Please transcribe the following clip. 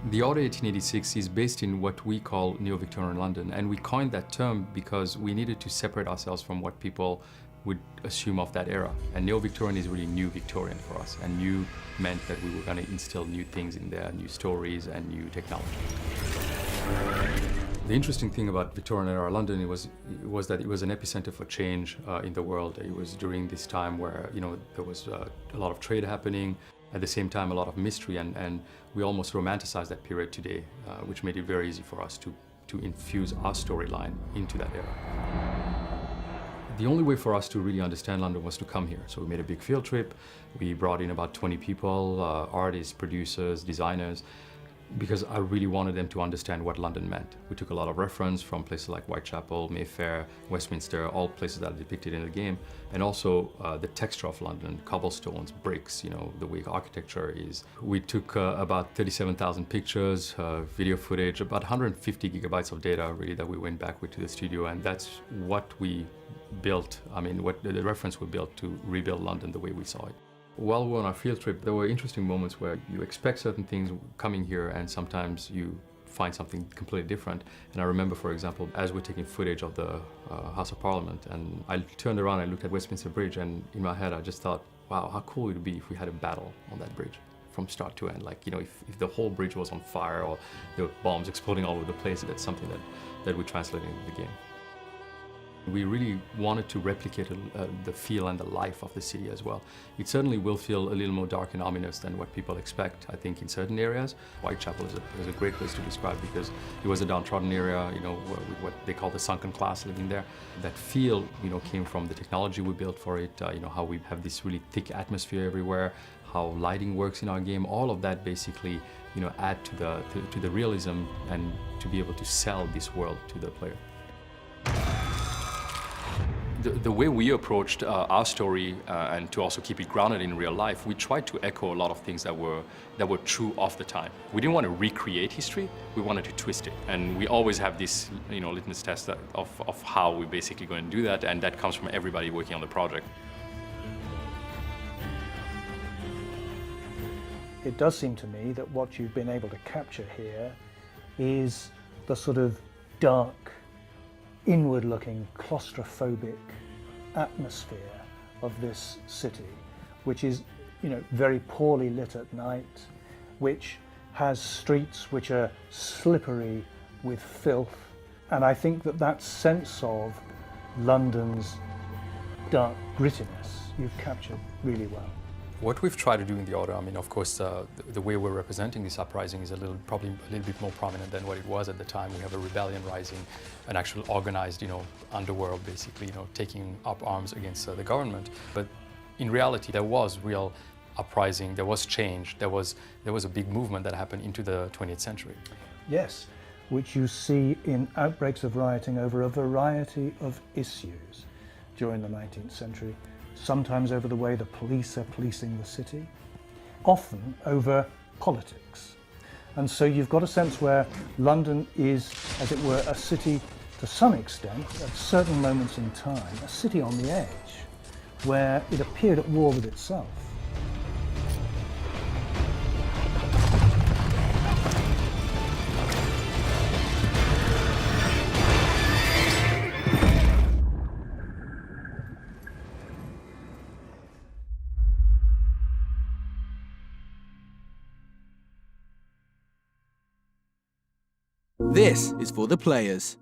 The Order 1886 is based in what we call néo-victorien London, and we coined that term because we needed to separate ourselves from what people would assume of that era. And néo-victorien is really new Victorian for us, and new meant that we were going to instill new things in there, new stories and new technology. The interesting thing about Victorian era London was that it was an epicenter for change in the world. It was during this time where there was a lot of trade happening, at the same time a lot of mystery, and we almost romanticized that period today, which made it very easy for us to infuse our storyline into that era. The only way for us to really understand London was to come here. So we made a big field trip. We brought in about 20 people, artists, producers, designers, because I really wanted them to understand what London meant. We took a lot of reference from places like Whitechapel, Mayfair, Westminster, all places that are depicted in the game, and also the texture of London, cobblestones, bricks, the way architecture is. We took about 37,000 pictures, video footage, about 150 gigabytes of data really that we went back with to the studio, and that's what we built, what the reference we built to rebuild London the way we saw it. While we were on our field trip, there were interesting moments where you expect certain things coming here and sometimes you find something completely different. And I remember, for example, as we're taking footage of the House of Parliament, and I turned around and looked at Westminster Bridge, and in my head I just thought, wow, how cool it would be if we had a battle on that bridge from start to end. Like, if the whole bridge was on fire or there were bombs exploding all over the place, that's something that we translated into the game. We really wanted to replicate the feel and the life of the city as well. It certainly will feel a little more dark and ominous than what people expect, I think, in certain areas. Whitechapel is a great place to describe because it was a downtrodden area, with what they call the sunken class living there. That feel, came from the technology we built for it, how we have this really thick atmosphere everywhere, how lighting works in our game. All of that basically, add to the realism and to be able to sell this world to the player. The way we approached our story, and to also keep it grounded in real life, we tried to echo a lot of things that were true of the time. We didn't want to recreate history, we wanted to twist it. And we always have this litmus test of how we're basically going to do that, and that comes from everybody working on the project. It does seem to me that what you've been able to capture here is the sort of dark, inward-looking, claustrophobic atmosphere of this city, which is, very poorly lit at night, which has streets which are slippery with filth. And I think that sense of London's dark grittiness you've captured really well. What we've tried to do in the Order, of course, the way we're representing this uprising is probably a little bit more prominent than what it was at the time. We have a rebellion rising, an actual organized, underworld, basically, taking up arms against the government. But in reality, there was real uprising, there was change, there was a big movement that happened into the 20th century. Yes, which you see in outbreaks of rioting over a variety of issues during the 19th century. Sometimes over the way the police are policing the city, often over politics. And so you've got a sense where London is, as it were, a city to some extent, at certain moments in time, a city on the edge, where it appeared at war with itself. This is for the players.